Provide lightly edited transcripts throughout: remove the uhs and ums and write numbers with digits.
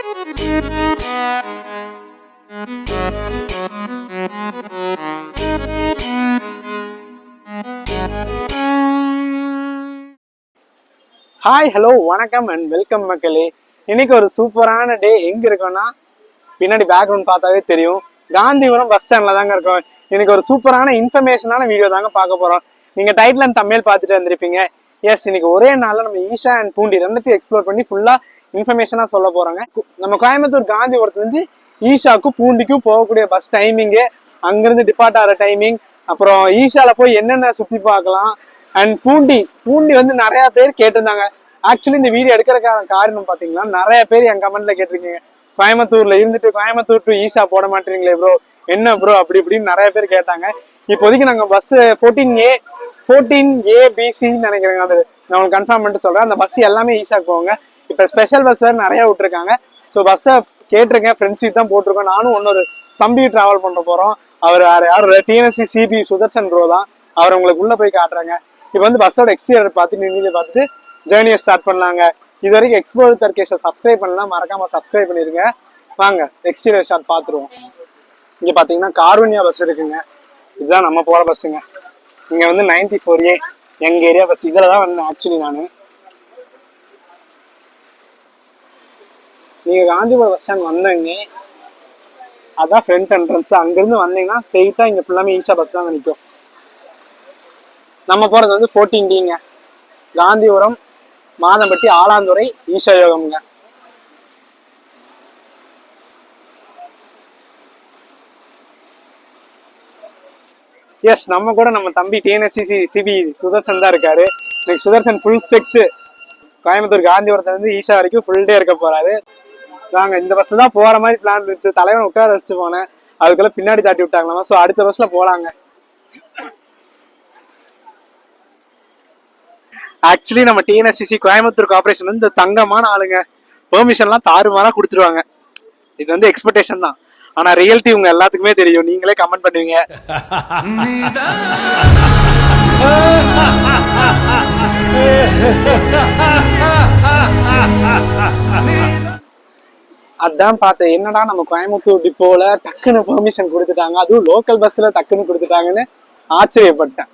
Hi hello வணக்கம் and welcome மக்களே. இன்னைக்கு ஒரு சூப்பரான டே. எங்க இருக்கோம்னா பின்னாடி பேக்ரவுண்ட் பார்த்தாவே தெரியும், காந்திபுரம் பஸ் ஸ்டாண்ட்ல தாங்க இருக்கோம். இன்னைக்கு ஒரு சூப்பரான இன்ஃபர்மேஷனான வீடியோ தாங்க பார்க்க போறோம். நீங்க டைட்டில் அண்ட் தம்ப்நெயில் பார்த்துட்டு வந்திருப்பீங்க. எஸ், இன்னைக்கு ஒரே நாள்ல நம்ம ஈஷா அண்ட் பூண்டி ரெண்டுத்தையும் எக்ஸ்ப்ளோர் பண்ணி ஃபுல்லா இன்ஃபர்மேஷனா சொல்ல போறாங்க. நம்ம கோயம்புத்தூர் காந்திபுரத்துல இருந்து ஈஷாவுக்கும் பூண்டிக்கும் போகக்கூடிய பஸ் டைமிங்கு, அங்கிருந்து டிபார்ட் ஆகிற டைமிங், அப்புறம் ஈஷால போய் என்னென்ன சுத்தி பார்க்கலாம். அண்ட் பூண்டி வந்து நிறைய பேர் கேட்டிருந்தாங்க. ஆக்சுவலி இந்த வீடியோ எடுக்கிறதுக்கான காரணம் பாத்தீங்கன்னா, நிறைய பேர் என் கமெண்ட்ல கேட்டிருக்கீங்க, கோயம்புத்தூர்ல இருந்துட்டு கோயம்புத்தூர் டு ஈஷா போட மாட்டீங்களே ப்ரோ, என்ன ப்ரோ அப்படி இப்படின்னு நிறைய பேர் கேட்டாங்க. இப்போதைக்கு நாங்க பஸ் 14ABCன்னு நினைக்கிறேங்க, அது நான் உங்களுக்கு கன்ஃபார்ம் பண்ணிட்டு சொல்றேன். அந்த பஸ் எல்லாமே ஈஷாக்கு போவாங்க. இப்ப ஸ்பெஷல் பஸ் வேறு நிறைய விட்டுருக்காங்க. ஸோ பஸ்ஸை கேட்டிருக்கேன், ஃப்ரெண்ட் சீட் தான் போட்டிருக்கோம். நானும் இன்னொரு தம்பி டிராவல் பண்ண போறோம். அவர் யாரும் TNSC CB சுதர்சன் ப்ரோ தான். அவர் உங்களுக்கு உள்ள போய் காட்டுறாங்க. இப்போ வந்து பஸ்ஸோட எக்ஸ்டீரியர் பார்த்துட்டு ஜேர்னியை ஸ்டார்ட் பண்ணலாங்க. இது வரைக்கும் எக்ஸ்ப்ளோர் தர்கேஷை சப்ஸ்கிரைப் பண்ணலாம், மறக்காம சப்ஸ்கிரைப் பண்ணிருங்க. வாங்க எக்ஸ்டீரியர் ஸ்டார்ட் பார்த்துருவோம். இங்க பாத்தீங்கன்னா கார்வன்யா பஸ் இருக்குங்க. இதுதான் நம்ம போற பஸ்ஸுங்க. இங்க வந்து 94A எங்க ஏரியா பஸ். இதுல தான் வந்தேன் ஆக்சுவலி நான். நீங்க காந்திபுரம் பஸ் ஸ்டாண்ட் வந்தீங்க, அதான் ஃப்ரண்ட் என்ட்ரன்ஸ். அங்கிருந்து வந்தீங்கன்னா ஸ்ட்ரெயிட்டா இங்க ஃபுல்லாமே ஈஷா பஸ் தான் நிற்கும். நம்ம போறது வந்து 14Dங்க, காந்திபுரம் மாதம்பட்டி ஆலாந்துறை ஈஷா யோகம்ங்க. எஸ், நம்ம கூட நம்ம தம்பி TNSC CB சுதர்சன் தான் இருக்காரு. இன்னைக்கு சுதர்சன் ஃபுல் ஸ்டெக்ஸ் கோயம்புத்தூர் காந்திபுரத்துல இருந்து ஈஷா வரைக்கும் ஃபுல் டே இருக்க போறாரு. நாங்க இந்த பஸ்ல தான் போற மாதிரி பிளான் இருந்துச்சு. தலைவன் உட்கார வச்சுட்டு போனேன், அதுக்குள்ள பின்னாடி தாட்டி விட்டாங்களாமா. ஸோ அடுத்த பஸ்ல போலாங்க. ஆக்சுவலி நம்ம TNSC கோயம்புத்தூர் கார்பரேஷன் வந்து தங்கமான ஆளுங்க. பெர்மிஷன்லாம் தாறுமாறா கொடுத்துருவாங்க. இது வந்து எக்ஸ்பெக்டேஷன் தான், ஆனா ரியாலிட்டி உங்க எல்லாத்துக்குமே தெரியும். நீங்களே கமெண்ட் பண்ணுவீங்க. அதான் பார்த்தேன், என்னடா நம்ம கோயம்புத்தூர் டிப்போல டக்குன்னு பெர்மிஷன் கொடுத்துட்டாங்க, அதுவும் லோக்கல் பஸ்ல டக்குன்னு கொடுத்துட்டாங்கன்னு ஆச்சரியப்பட்டேன்.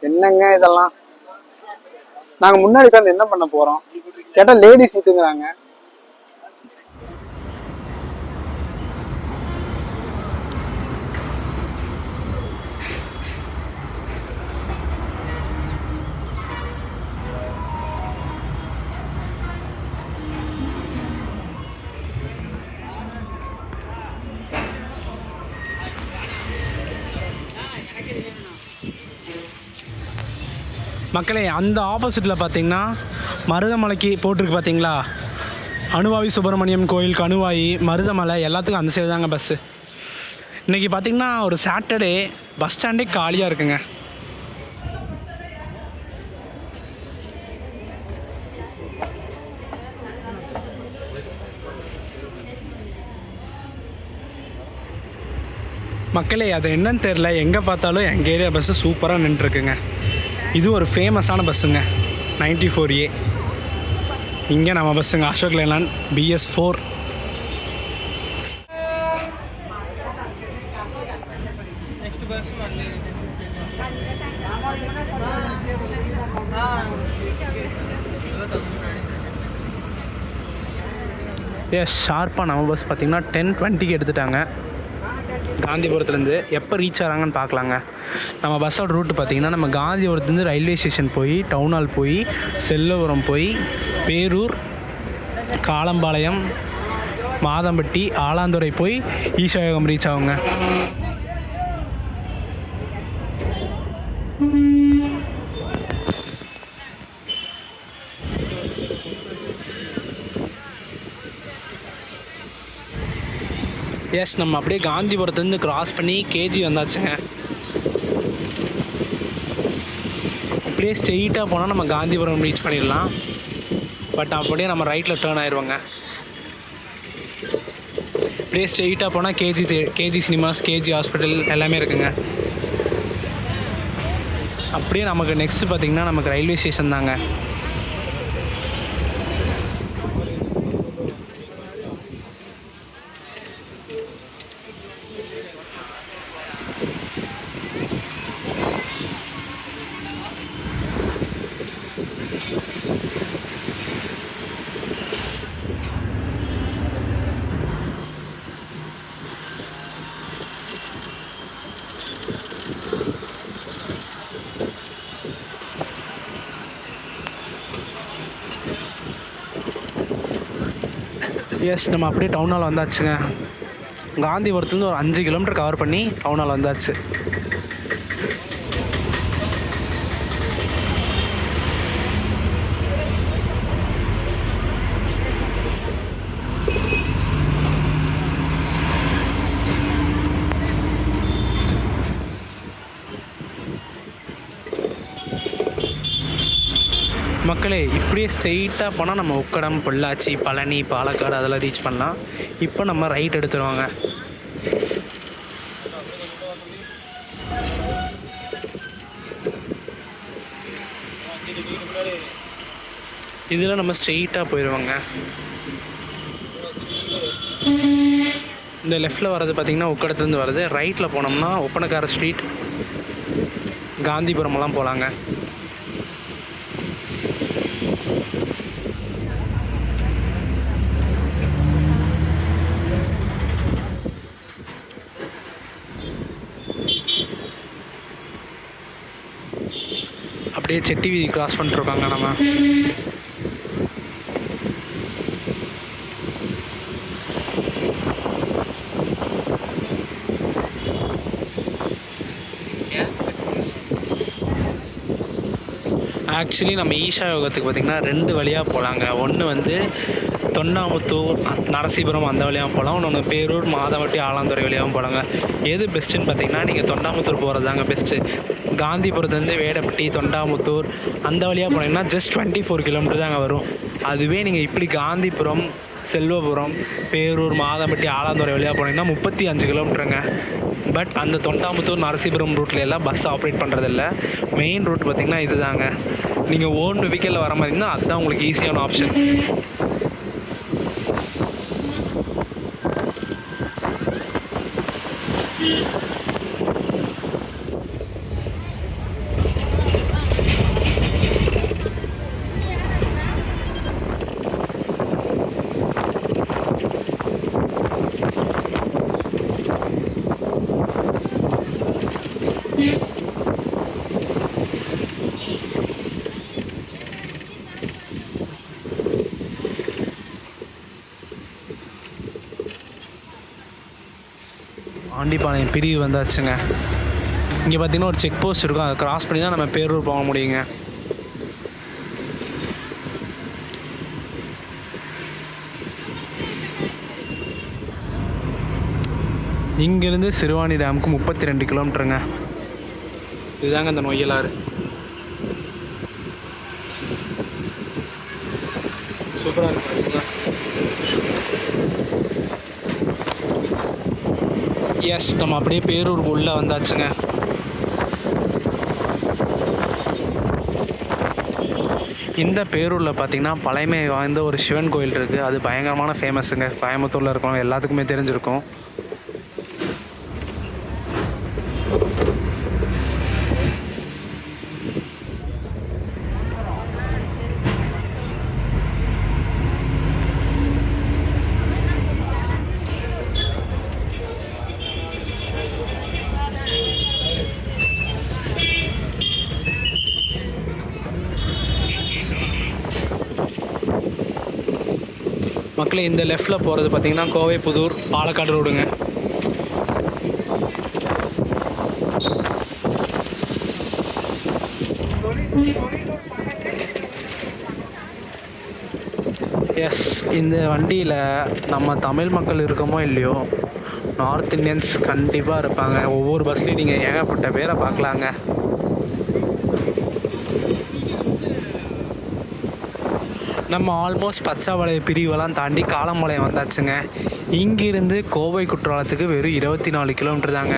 என்னங்க இதெல்லாம்? நாங்க முன்னாடி உட்காந்து என்ன பண்ண போறோம் கேட்டா லேடி சீட்டுங்கிறாங்க. மக்களே, அந்த ஆப்போசிட்டில் பார்த்தீங்கன்னா மருதமலைக்கு போட்டிருக்கு பார்த்தீங்களா, அணுவாவி சுப்பிரமணியம் கோயில், கணுவாயி, மருதமலை எல்லாத்துக்கும் அந்த சைடு தாங்க பஸ்ஸு. இன்றைக்கி பார்த்திங்கன்னா ஒரு சாட்டர்டே, பஸ் ஸ்டாண்டே காலியாக இருக்குங்க. மக்களே, அது என்னன்னு தெரில, எங்கே பார்த்தாலும் எங்கள் ஏரியா பஸ்ஸு சூப்பராக நின்றுருக்குங்க. இது ஒரு ஃபேமஸான பஸ்ஸுங்க, 94A. இங்கே நம்ம பஸ்ஸுங்க அசோக் லேலாண்ட் BS4. ஷார்ப்பாக நம்ம பஸ் பார்த்திங்கன்னா 10:20க்கு எடுத்துட்டாங்க. காந்திபுரத்துலேருந்து எப்போ ரீச் ஆகிறாங்கன்னு பார்க்கலாங்க. நம்ம பஸ்ஸோட ரூட்டு பார்த்திங்கன்னா, நம்ம காந்திபுரத்துலேருந்து ரயில்வே ஸ்டேஷன் போய், டவுன் ஹால் போய், செல்லபுரம் போய், பேரூர், காலம்பாளையம், மாதம்பட்டி, ஆலாந்துறை போய் ஈஷா யோகம் ரீச் ஆகுங்க. எஸ், நம்ம அப்படியே காந்திபுரத்துலேருந்து கிராஸ் பண்ணி கேஜி வந்தாச்சுங்க. அப்படியே ஸ்ட்ரெயிட்டாக போனால் நம்ம காந்திபுரம் ரீச் பண்ணிடலாம். பட் அப்படியே நம்ம ரைட்டில் டேர்ன் ஆயிடுவோங்க. அப்படியே ஸ்ட்ரெயிட்டாக போனால் கேஜி சினிமாஸ், கேஜி ஹாஸ்பிட்டல் எல்லாமே இருக்குங்க. அப்படியே நமக்கு நெக்ஸ்ட்டு பார்த்திங்கன்னா நமக்கு ரயில்வே ஸ்டேஷன் தாங்க. எஸ், நம்ம அப்படியே டவுன் ஹால் வந்தாச்சுங்க. காந்திபுரத்துலேருந்து ஒரு 5 கிலோமீட்டர் கவர் பண்ணி டவுன் ஹால் வந்தாச்சு. மக்களே, இப்படியே ஸ்ட்ரெயிட்டாக போனால் நம்ம உக்கடம், பொள்ளாச்சி, பழனி, பாலக்காடு அதெல்லாம் ரீச் பண்ணலாம். இப்போ நம்ம ரைட் எடுத்துருவாங்க. இதில் நம்ம ஸ்ட்ரெயிட்டாக போயிடுவாங்க. இந்த லெஃப்டில் வர்றது பார்த்திங்கன்னா உக்கடத்துலேருந்து வருது. ரைட்டில் போனோம்னா ஒப்பனக்கார ஸ்ட்ரீட், காந்திபுரமெல்லாம் போகலாங்க. அப்படியே செட்டி வீதி கிராஸ் பண்ணிட்டுருக்காங்க நம்ம. ஆக்சுவலி நம்ம ஈஷா யோகத்துக்கு பார்த்திங்கன்னா 2 வழியாக போகலாங்க. ஒன்று வந்து தொண்டாமுத்தூர், நரசீபுரம் அந்த வழியாக போகலாம். இன்னொன்று பேரூர், மாதவட்டி, ஆலாந்துறை வழியாகவும் போகலாங்க. எது பெஸ்ட்டுன்னு பார்த்தீங்கன்னா நீங்கள் தொண்டாமுத்தூர் போகிறது தாங்க பெஸ்ட்டு. காந்திபுரத்துலேருந்து வேடப்பட்டி, தொண்டாமுத்தூர் அந்த வழியாக போனீங்கன்னா ஜஸ்ட் 24 கிலோமீட்டர் தாங்க வரும். அதுவே நீங்கள் இப்படி காந்திபுரம், செல்வபுரம், பேரூர், மாதம்பட்டி, ஆலாந்துறை வழியாக போனீங்கன்னா 35 கிலோமீட்டருங்க. பட் அந்த தொண்டாமுத்தூர், நரசீபுரம் ரூட்டில் எல்லாம் பஸ் ஆப்ரேட் பண்ணுறதில்ல. மெயின் ரூட் பார்த்திங்கன்னா இது தாங்க. நீங்கள் ஓன் வெஹிக்கிளில் வர மாதிரி இருந்தால் அதுதான் உங்களுக்கு ஈஸியான ஆப்ஷன். ஆண்டிப்பாளையம் பிரிவு வந்தாச்சுங்க. இங்கே பார்த்தீங்கன்னா ஒரு செக் போஸ்ட் இருக்கும். அதை கிராஸ் பண்ணி தான் நம்ம பேரூர் போக முடியுங்க. இங்கேருந்து சிறுவாணி டேமுக்கு 32 கிலோமீட்டருங்க. இதுதாங்க அந்த நொய்யலாறு. சூப்பராக இருக்குங்களா? எஸ், நம்ம அப்படியே பேரூருக்கு உள்ளே வந்தாச்சுங்க. இந்த பேரூரில் பார்த்திங்கன்னா பழமை வாய்ந்த ஒரு சிவன் கோயில் இருக்குது. அது பயங்கரமான ஃபேமஸுங்க. கோயம்புத்தூரில் இருக்கவங்க எல்லாத்துக்குமே தெரிஞ்சிருக்கும். மக்களே, இந்த லெஃப்டில் போகிறது பார்த்திங்கன்னா கோவை, புதூர், பாலக்காடு ரோடுங்க. எஸ், இந்த வண்டியில் நம்ம தமிழ் மக்கள் இருக்கோமோ இல்லையோ, நார்த் இந்தியன்ஸ் கண்டிப்பாக இருப்பாங்க. ஒவ்வொரு பஸ்லேயும் நீங்கள் ஏகப்பட்ட பேரை பார்க்கலாங்க. நம்ம ஆல்மோஸ்ட் பச்சாபாளையம் பிரிவெல்லாம் தாண்டி காலம்பாளையம் வந்தாச்சுங்க. இங்கிருந்து கோவை குற்றாலத்துக்கு வெறும் 24 கிலோமீட்டர் தாங்க.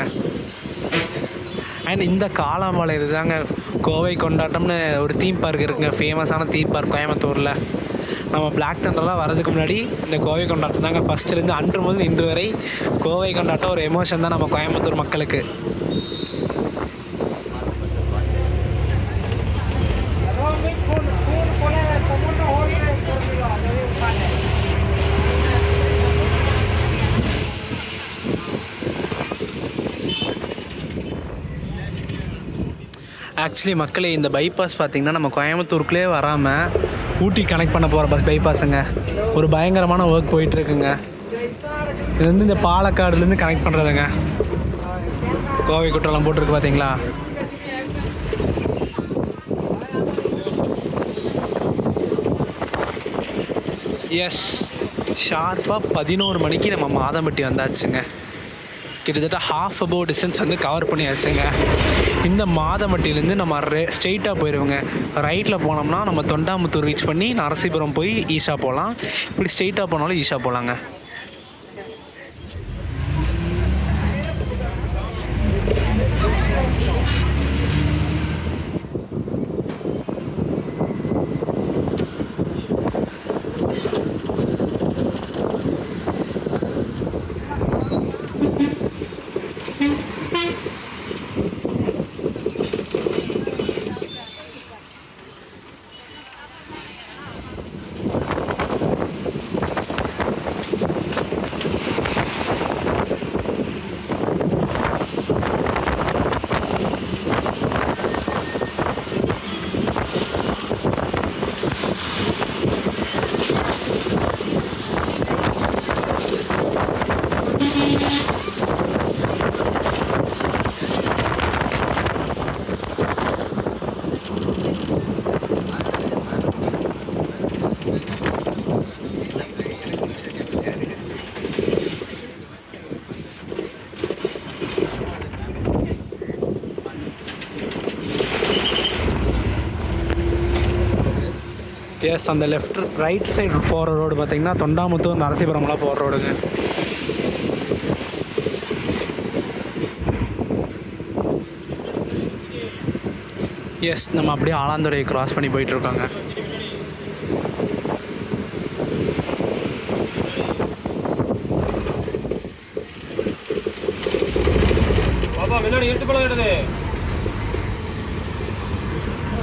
அண்ட் இந்த காலம்பாளையம் தாங்க கோவை கொண்டாட்டம்னு ஒரு தீம் பார்க் இருக்குங்க. ஃபேமஸான தீம் பார்க் கோயம்புத்தூரில். நம்ம பிளாக் தண்டர்லாம் வரதுக்கு முன்னாடி இந்த கோவை கொண்டாட்டம் தாங்க ஃபஸ்ட்டுலேருந்து அன்று முதல் இன்று வரை கோவை கொண்டாட்டம் ஒரு எமோஷன் தான் நம்ம கோயம்புத்தூர் மக்களுக்கு. ஆக்சுவலி மக்களே, இந்த பைபாஸ் பார்த்திங்கன்னா நம்ம கோயம்புத்தூருக்குள்ளே வராமல் ஊட்டி கனெக்ட் பண்ண போகிற பைபாஸுங்க. ஒரு பயங்கரமான ஒர்க் போயிட்டுருக்குங்க. இது வந்து இந்த பாலக்காடுலேருந்து கனெக்ட் பண்ணுறதுங்க. கோவை குற்றாலம் போட்டிருக்கு பார்த்தீங்களா? எஸ், ஷார்ப்பாக 11 மணிக்கு நம்ம மாதம்பட்டி வந்தாச்சுங்க. கிட்டத்தட்ட ஹாஃப் அபோவ் டிஸ்டன்ஸ் வந்து கவர் பண்ணியாச்சுங்க. இந்த மாதம்பட்டியிலேருந்து நம்ம ஸ்ட்ரெயிட்டாக போயிடுவோங்க. ரைட்டில் போனோம்னா நம்ம தொண்டாமுத்தூர் ரீச் பண்ணி நரசீபுரம் போய் ஈஷா போகலாம். இப்படி ஸ்ட்ரெயிட்டாக போனாலும் ஈஷா போகலாங்க. எஸ், அந்த லெஃப்ட் ரைட் சைடு போகிற ரோடு பார்த்திங்கன்னா தொண்டாமுத்தூர் நரசீபுரம்லாம் போகிற ரோடுங்க. எஸ், நம்ம அப்படியே ஆலாந்துறையை கிராஸ் பண்ணி போயிட்டுருக்காங்க.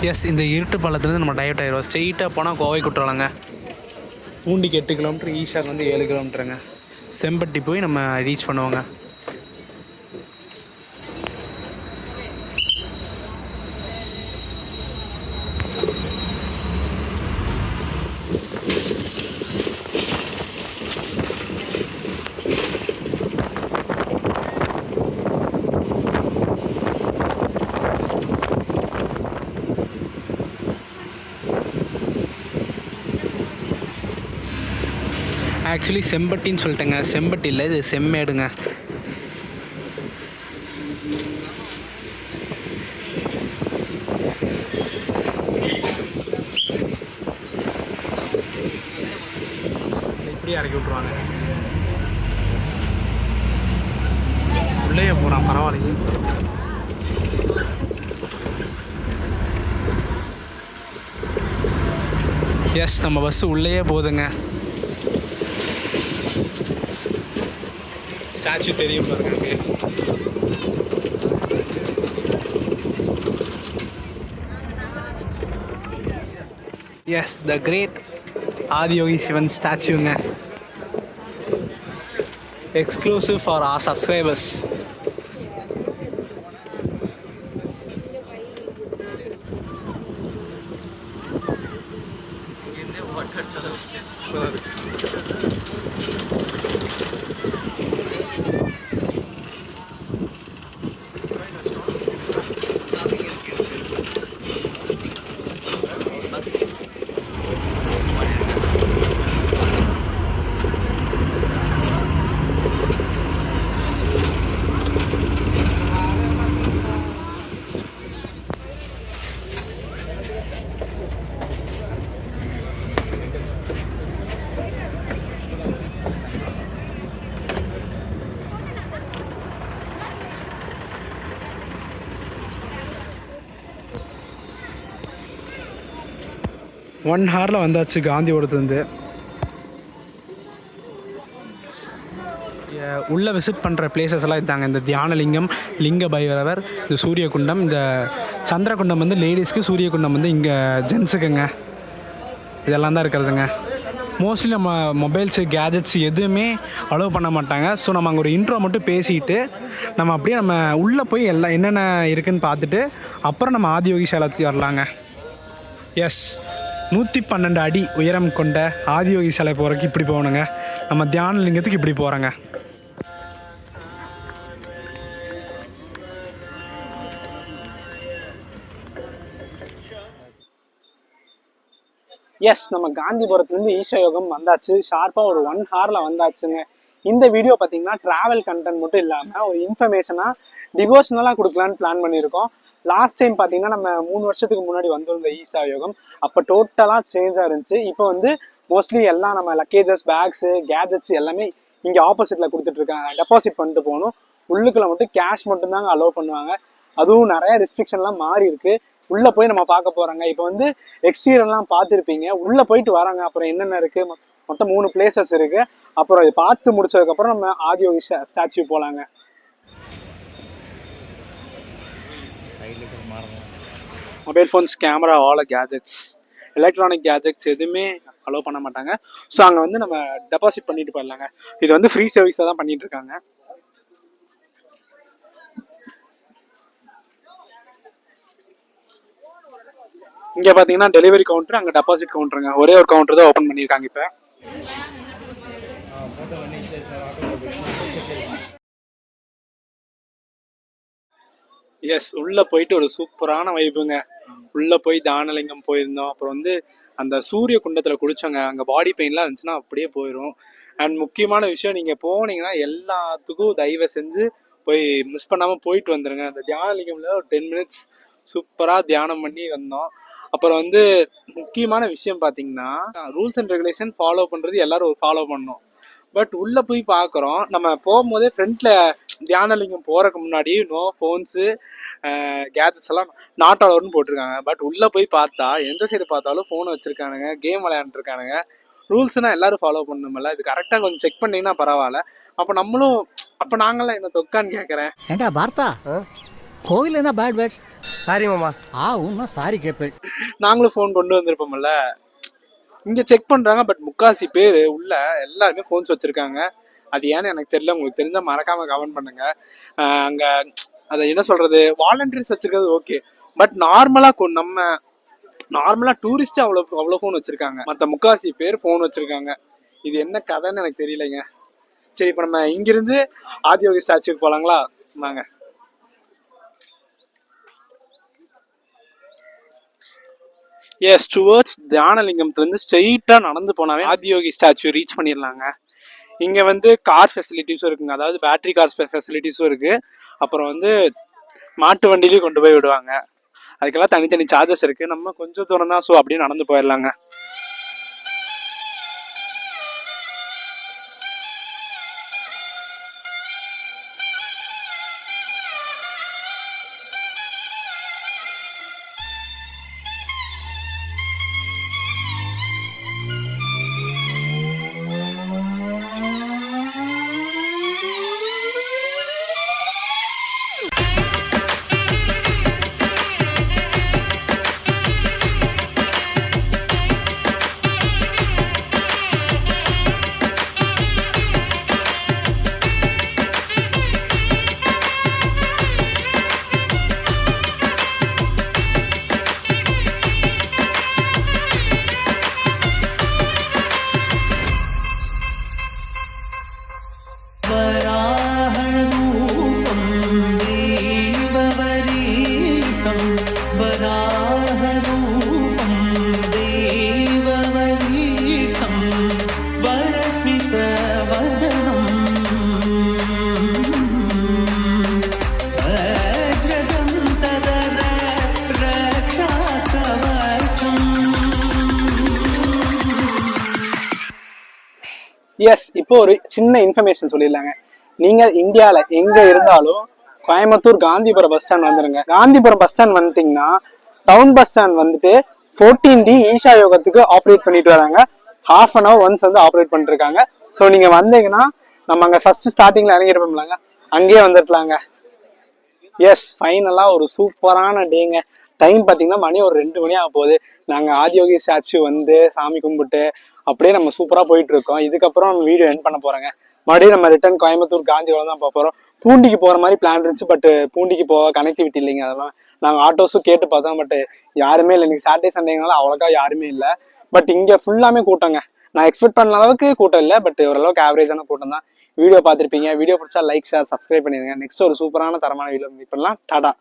எஸ், இந்த இருட்டு பாலத்துலேருந்து நம்ம டைவர்ட் ஆகிடுவோம். ஸ்ட்ரெயிட்டாக போனால் கோவை குற்றாலங்க. பூண்டிக்கு 8 கிலோமீட்டர், ஈஷாக்கு வந்து 7 கிலோமீட்டருங்க. செம்பட்டி போய் நம்ம ரீச் பண்ணுவோங்க. ஆக்சுவலி செம்பட்டின்னு சொல்லிட்டேங்க. செம்பட்டி இல்லை, இது செம்மேடுங்க. இப்படி இறக்கி விட்ருவாங்க. உள்ளே போகிறான், பரவாயில்லையே. எஸ், நம்ம பஸ்ஸு உள்ளேயே போகுதுங்க. ஸ்டாச்சு தெரியும் பாருங்க. Yes, the great Adiyogi Shiva ஸ்டாச்சுங்க. Exclusive for our subscribers. One ஹாரில் வந்தாச்சு காந்திபுரத்துலேருந்து. உள்ளே விசிட் பண்ணுற பிளேசஸ் எல்லாம் இருந்தாங்க. இந்த தியானலிங்கம், லிங்க பைரவர், இந்த சூரியகுண்டம், இந்த சந்திரகுண்டம் வந்து லேடிஸ்க்கு, சூரியகுண்டம் வந்து இங்கே ஜென்ஸுக்குங்க. இதெல்லாம் தான் இருக்கிறதுங்க. மோஸ்ட்லி நம்ம மொபைல்ஸு, கேஜெட்ஸ் எதுவுமே அலோவ் பண்ண மாட்டாங்க. ஸோ நம்ம அங்கே ஒரு இன்ட்ரோ மட்டும் பேசிட்டு நம்ம அப்படியே நம்ம உள்ளே போய் எல்லாம் என்னென்ன இருக்குதுன்னு பார்த்துட்டு அப்புறம் நம்ம ஆதியோகி சேலத்துக்கு வரலாங்க. எஸ், 112 அடி உயரம் கொண்ட ஆதியோகி சிலை போகிறதுக்கு இப்படி போகணுங்க. நம்ம தியான லிங்கத்துக்கு இப்படி போகிறோங்க. எஸ், நம்ம காந்திபுரத்துலேருந்து ஈஷா யோகம் வந்தாச்சு. ஷார்ப்பாக ஒரு 1 ஹவரில் வந்தாச்சுங்க. இந்த வீடியோ பார்த்தீங்கன்னா ட்ராவல் கண்டென்ட் மட்டும் இல்லாமல் ஒரு இன்ஃபர்மேஷனாக டிவோஷனலாக கொடுக்கலான்னு பிளான் பண்ணியிருக்கோம். லாஸ்ட் டைம் பார்த்தீங்கன்னா நம்ம 3 வருஷத்துக்கு முன்னாடி வந்திருந்த ஈஷா யோகம் அப்போ டோட்டலாக சேஞ்சாக இருந்துச்சு. இப்போ வந்து மோஸ்ட்லி எல்லாம் நம்ம லக்கேஜஸ், பேக்ஸு, கேஜெட்ஸ் எல்லாமே இங்கே ஆப்போசிட்டில் கொடுத்துட்ருக்காங்க. டெபாசிட் பண்ணிட்டு போகணும். உள்ளுக்குள்ள மட்டும் கேஷ் மட்டும்தாங்க அலோவ் பண்ணுவாங்க. அதுவும் நிறைய ரெஸ்ட்ரிக்ஷன்லாம் மாறி இருக்கு. உள்ளே போய் நம்ம பார்க்க போகிறாங்க. இப்போ வந்து எக்ஸ்டீரியர்லாம் பார்த்துருப்பீங்க. உள்ளே போயிட்டு வராங்க. அப்புறம் என்னென்ன இருக்குது, மொத்தம் 3 பிளேசஸ் இருக்குது. அப்புறம் இது பார்த்து முடிச்சதுக்கப்புறம் நம்ம ஆதியோகி ஸ்டாச்சு போகலாங்க. Mobile phones, camera, all gadgets, electronic gadgets எதுவுமே அலோவ் பண்ண மாட்டாங்க. ஸோ அங்கே வந்து நம்ம டெபாசிட் பண்ணிட்டு போயிடலாங்க. இது வந்து ஃப்ரீ சர்வீஸாக தான் பண்ணிட்டு இருக்காங்க. இங்கே பார்த்தீங்கன்னா டெலிவரி கவுண்டர், அங்கே டெபாசிட் கவுண்டருங்க. ஒரே ஒரு கவுண்டர் தான் ஓப்பன் பண்ணியிருக்காங்க இப்போ. எஸ், உள்ளே போயிட்டு ஒரு சூப்பரான வைப்புங்க. உள்ளே போய் தானலிங்கம் போயிருந்தோம். அப்புறம் வந்து அந்த சூரிய குண்டத்தில் குளிச்சோங்க. அங்கே பாடி பெயின்லாம் இருந்துச்சுன்னா அப்படியே போயிடும். அண்ட் முக்கியமான விஷயம், நீங்கள் போனீங்கன்னா எல்லாத்துக்கும் தயவு செஞ்சு போய் மிஸ் பண்ணாமல் போயிட்டு வந்துடுங்க. அந்த தியானலிங்கம்ல ஒரு 10 மினிட்ஸ் சூப்பராக தியானம் பண்ணி வந்தோம். அப்புறம் வந்து முக்கியமான விஷயம் பார்த்தீங்கன்னா, ரூல்ஸ் அண்ட் ரெகுலேஷன் ஃபாலோ பண்ணுறது எல்லாரும் ஃபாலோ பண்ணணும். பட் உள்ளே போய் பார்க்குறோம், நம்ம போகும்போதே ஃப்ரண்ட்டில் தியானலிங்கம் போகிறதுக்கு முன்னாடி நோ ஃபோன்ஸு, கேஜெட்ஸ் எல்லாம் நாட் அலவுட்னு போட்டிருக்காங்க. பட் உள்ளே போய் பார்த்தா எந்த சைடு பார்த்தாலும் ஃபோனை வச்சுருக்கானுங்க, கேம் விளையாண்டுருக்கானுங்க. ரூல்ஸ்னால் எல்லோரும் ஃபாலோ பண்ணணுமில்ல. இது கரெக்டாக கொஞ்சம் செக் பண்ணிங்கன்னா பரவாயில்ல. அப்போ நம்மளும், அப்போ நாங்களாம் என்ன தொக்கான்னு கேட்குறேன். ஏண்டா பார்த்தா கோவில் என்ன பேட் வேர்ட்ஸ்? சாரி மாமா. உன்னா சாரி கேட்பேன். நாங்களும் ஃபோன் கொண்டு வந்திருப்போம்ல. இங்கே செக் பண்ணுறாங்க. பட் முக்காசி பேர் உள்ள எல்லாருமே ஃபோன்ஸ் வச்சுருக்காங்க. அது ஏன்னு எனக்கு தெரியல. உங்களுக்கு தெரிஞ்சால் மறக்காமல் கமெண்ட் பண்ணுங்க. அங்கே அதை என்ன சொல்கிறது, வாலண்டியர்ஸ் வச்சுருக்கிறது ஓகே. பட் நார்மலாக டூரிஸ்ட்டு அவ்வளோ ஃபோன் வச்சுருக்காங்க. மற்ற முக்காசி பேர் ஃபோன் வச்சுருக்காங்க. இது என்ன கதைன்னு எனக்கு தெரியலைங்க. சரி, இப்போ நம்ம இங்கிருந்து ஆதியோகி ஸ்டாச்சுக்கு போகலாங்களா? வாங்க. எஸ், டுவர்ட்ஸ் தியானலிங்கம்லேருந்து ஸ்ட்ரெயிட்டாக நடந்து போனாவே ஆதியோகி ஸ்டாச்சு ரீச் பண்ணிடலாங்க. இங்கே வந்து கார் ஃபெசிலிட்டிஸும் இருக்குங்க. அதாவது பேட்டரி கார் ஃபெசிலிட்டிஸும் இருக்குது. அப்புறம் வந்து மாட்டு வண்டிலையும் கொண்டு போய் விடுவாங்க. அதுக்கெல்லாம் தனித்தனி சார்ஜஸ் இருக்குது. நம்ம கொஞ்சம் தூரம் தான், ஸோ அப்படியே நடந்து போயிடலாங்க. எஸ், இப்போ ஒரு சின்ன இன்ஃபர்மேஷன் சொல்லிடலாங்க. நீங்கள் இந்தியாவில் எங்கே இருந்தாலும் கோயம்புத்தூர் காந்திபுரம் பஸ் ஸ்டாண்ட் வந்துடுங்க. காந்திபுரம் பஸ் ஸ்டாண்ட் வந்துட்டிங்கன்னா டவுன் பஸ் ஸ்டாண்ட் வந்துட்டு 14D ஈஷா யோகத்துக்கு ஆப்ரேட் பண்ணிட்டு வராங்க. ½ அன் ஹவர் ஒன்ஸ் வந்து ஆப்ரேட் பண்ணிட்டு இருக்காங்க. ஸோ நீங்கள் வந்தீங்கன்னா நம்ம அங்கே ஃபர்ஸ்ட் ஸ்டார்டிங்கில் இறங்கிருப்போம்லாங்க, அங்கேயே வந்துடலாங்க. எஸ், ஃபைனலாக ஒரு சூப்பரான டேங்க. டைம் பார்த்தீங்கன்னா மணி ஒரு 2 மணி ஆக போகுது. நாங்கள் ஆதியோகி ஸ்டாச்சு வந்து சாமி கும்பிட்டு அப்படியே நம்ம சூப்பராக போயிட்டு இருக்கோம். இதுக்கப்புறம் நம்ம வீடியோ எண்ட் பண்ண போகிறோங்க. மறுபடியும் நம்ம ரிட்டர்ன் கோயம்புத்தூர் காந்திபுரம் தான் போக போகிறோம். பூண்டிக்கு போகிற மாதிரி பிளான் இருந்துச்சு, பட் பூண்டிக்கு போக கனெக்டிவிட்டி இல்லைங்க. அதெல்லாம் நாங்கள் ஆட்டோஸும் கேட்டு பார்த்தோம், பட் யாருமே இல்லை. இன்னைக்கு சாட்டர்டே சண்டேங்கனால அவ்வளோக்கா யாருமே இல்லை. பட் இங்கே ஃபுல்லாமே கூட்டங்க. நான் எக்ஸ்பெக்ட் பண்ண அளவுக்கு கூட்டம் இல்லை, பட் ஓரளவுக்கு ஆவரேஜான கூட்டம் தான். வீடியோ பார்த்துருப்பீங்க. வீடியோ பிடிச்சா லைக், ஷேர், சப்ஸ்கிரைப் பண்ணிடுங்க. நெக்ஸ்ட் ஒரு சூப்பரான தரமான வீடியோ மீட் பண்ணலாம். டாடா.